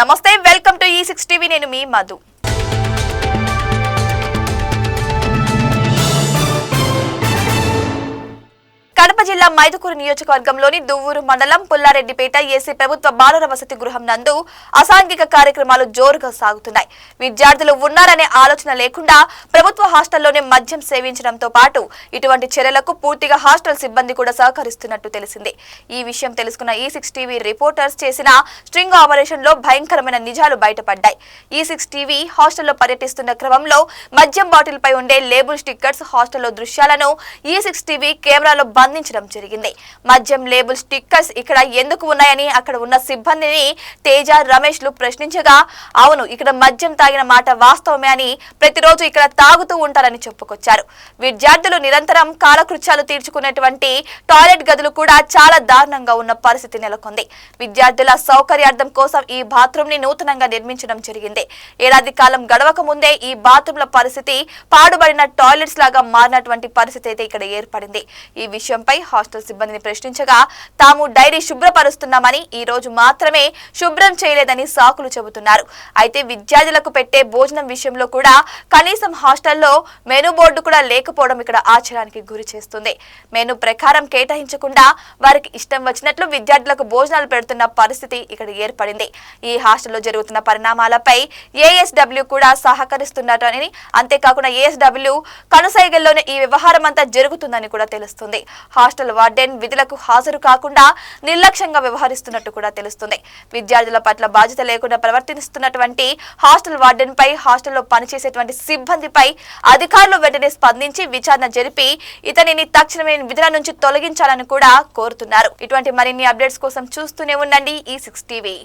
నమస్తే, welcome to E6 TV. నేను మీ మధు. కడప జిల్లా మైదుకూరు నియోజకవర్గంలోని దువ్వూరు మండలం పుల్లారెడ్డిపేట ఏసీ ప్రభుత్వ బాలుర వసతి గృహం నందు అసాంఘిక కార్యక్రమాలు జోరుగా సాగుతున్నాయి. విద్యార్థులు ఉన్నారనే ఆలోచన లేకుండా ప్రభుత్వ హాస్టల్లోనే మద్యం సేవించడంతో పాటు ఇటువంటి చర్యలకు పూర్తిగా హాస్టల్ సిబ్బంది కూడా సహకరిస్తున్నట్టు తెలిసింది. ఈ విషయం తెలుసుకున్న E6 టీవీ రిపోర్టర్స్ చేసిన స్ట్రింగ్ ఆపరేషన్ లో భయంకరమైన నిజాలు బయటపడ్డాయి. E6 టీవీ హాస్టల్లో పర్యటిస్తున్న క్రమంలో మద్యం బాటిల్ పై ఉండే లేబుల్ స్టిక్కర్స్, హాస్టల్లో దృశ్యాలను E6 టీవీ కెమెరాలో బంధించడం జరిగింది. మద్యం లేబుల్ స్టిక్కర్స్ ఇక్కడ ఎందుకు ఉన్నాయని అక్కడ ఉన్న సిబ్బందిని తేజ, రమేష్ లు ప్రశ్నించగా, అవును, ఇక్కడ మద్యం తాగిన మాట వాస్తవమే అని, ప్రతిరోజు ఇక్కడ తాగుతూ ఉంటారని చెప్పుకొచ్చారు. విద్యార్థులు నిరంతరం కాలకృత్యాలు తీర్చుకునేటువంటి టాయిలెట్ గదులు కూడా చాలా దారుణంగా ఉన్న పరిస్థితి నెలకొంది. విద్యార్థుల సౌకర్యార్థం కోసం ఈ బాత్రూమ్ ని నూతనంగా నిర్మించడం జరిగింది. ఏడాది కాలం గడవక ముందే ఈ బాత్రూమ్ల పరిస్థితి పాడుబడిన టాయిలెట్స్ లాగా మారినటువంటి పరిస్థితి అయితే ఇక్కడ ఏర్పడింది. ఈ విషయంపై హాస్టల్ సిబ్బందిని ప్రశ్నించగా, తాము డైరీ శుభ్రపరుస్తున్నామని, ఈ రోజు మాత్రమే శుభ్రం చేయలేదని సాకులు చెబుతున్నారు. అయితే విద్యార్థులకు పెట్టే భోజనం విషయంలో కూడా కనీసం హాస్టల్లో మెనూ బోర్డు కూడా లేకపోవడం ఇక్కడ ఆశ్చర్యానికి గురి చేస్తుంది. మెనూ ప్రకారం కేటాయించకుండా వారికి ఇష్టం వచ్చినట్లు విద్యార్థులకు భోజనాలు పెడుతున్న పరిస్థితి ఇక్కడ ఏర్పడింది. ఈ హాస్టల్లో జరుగుతున్న పరిణామాలపై ASW కూడా సహకరిస్తున్నట్టు, అంతేకాకుండా ASW కనుసైగల్లోనే ఈ వ్యవహారం అంతా జరుగుతుందని కూడా తెలుస్తుంది. హాస్టల్ వార్డెన్ విధులకు హాజరు కాకుండా నిర్లక్ష్యంగా వ్యవహరిస్తున్నట్టు కూడా తెలుస్తుంది. విద్యార్థుల పట్ల బాధ్యత లేకుండా ప్రవర్తిస్తున్నటువంటి హాస్టల్ వార్డెన్ పై, హాస్టల్లో పనిచేసేటువంటి సిబ్బందిపై అధికారులు వెంటనే స్పందించి విచారణ జరిపి ఇతనిని తక్షణమే విధుల నుంచి తొలగించాలని కూడా కోరుతున్నారు. ఇటువంటి మరిన్ని అప్డేట్స్ కోసం చూస్తూనే ఉండండి E6 టీవీ.